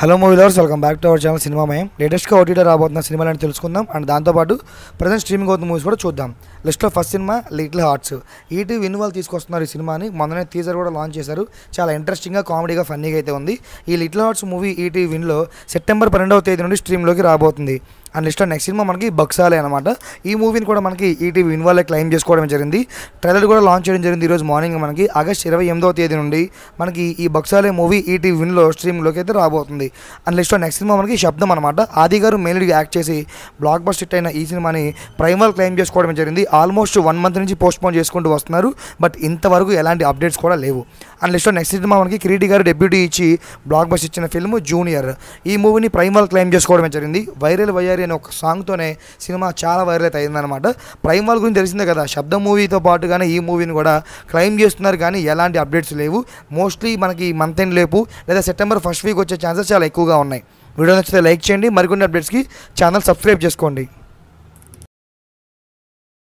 Hello movie lovers, welcome back to our channel Cinemamayam. లేటెస్ట్గా OTT రాబోతున్న సినిమాలు అని తెలుసుకుందాం. అండ్ దాంతోపాటు ప్రజెంట్ స్ట్రీమింగ్ అవుతున్న మూవీస్ కూడా చూద్దాం. లిస్ట్లో first cinema little hearts. ETV win వాళ్ళు తీసుకొస్తున్నారు ఈ సినిమాని. మొన్ననే టీజర్ కూడా లాంచ్ చేశారు. చాలా ఇంట్రెస్టింగ్గా, కామెడీగా, ఫన్నీగా అయితే ఉంది. ఈ లిటిల్ హార్ట్స్ మూవీ ఈటీవీ విన్లో సెప్టెంబర్ 12వ తేదీ నుండి స్ట్రీమ్లోకి రాబోతుంది. అండ్ లిస్ట్లో నెక్స్ట్ సినిమా మనకి బక్సాలే అనమాట. ఈ మూవీని కూడా మనకి ఈటీవీ విన్ వాళ్ళే క్లెయిమ్ చేసుకోవడం జరిగింది. ట్రైలర్ కూడా లాంచ్ చేయడం జరిగింది ఈరోజు మార్నింగ్. మనకి ఆగస్ట్ 28వ తేదీ నుండి మనకి ఈ బక్సాలే మూవీ ఈటీవీ విన్లో స్ట్రీమ్లోకి అయితే రాబోతుంది. అండ్ లిస్ట్లో నెక్స్ట్ సినిమా మనకి శబ్దం అనమాట. ఆది గారు మెయిన్ లీడ్గా యాక్ట్ చేసి బ్లాక్ బస్టర్ హిట్ అయిన ఈ సినిమాని ప్రైమ్ వాళ్ళు క్లెయిమ్ చేసుకోవడం జరిగింది. ఆల్మోస్ట్ 1 మంత్ నుంచి పోస్ట్పోన్ చేసుకుంటూ వస్తున్నారు. బట్ ఇంతవరకు ఎలాంటి అప్డేట్స్ కూడా లేవు. అండ్ లిస్ట్లో నెక్స్ట్ సినిమా మనకి కిరీటి గారు డెబ్యూటీ ఇచ్చి బ్లాక్ బస్టర్ ఇచ్చిన ఫిల్మ్ జూనియర్. ఈ మూవీని ప్రైమ్ వాళ్ళు క్లెయిమ్ చేసుకోవడం జరిగింది. వైరల్ వయ్యారి అనే ఒక సాంగ్తోనే సినిమా చాలా వైరల్ అయితే అయిందనమాట. ప్రైమ్ వాళ్ళ గురించి తెలిసిందే కదా, శబ్దం మూవీతో పాటుగానే ఈ మూవీని కూడా క్లెయిమ్ చేస్తున్నారు. కానీ ఎలాంటి అప్డేట్స్ లేవు. మోస్ట్లీ మనకి మంత్ ఎండ్ లేపు లేదా సెప్టెంబర్ ఫస్ట్ వీక్ వచ్చే ఛాన్సెస్ చాలా ఎక్కువగా ఉన్నాయి. వీడియో నచ్చితే లైక్ చేయండి. మరికొన్ని అప్డేట్స్కి ఛానల్ సబ్స్క్రైబ్ చేసుకోండి.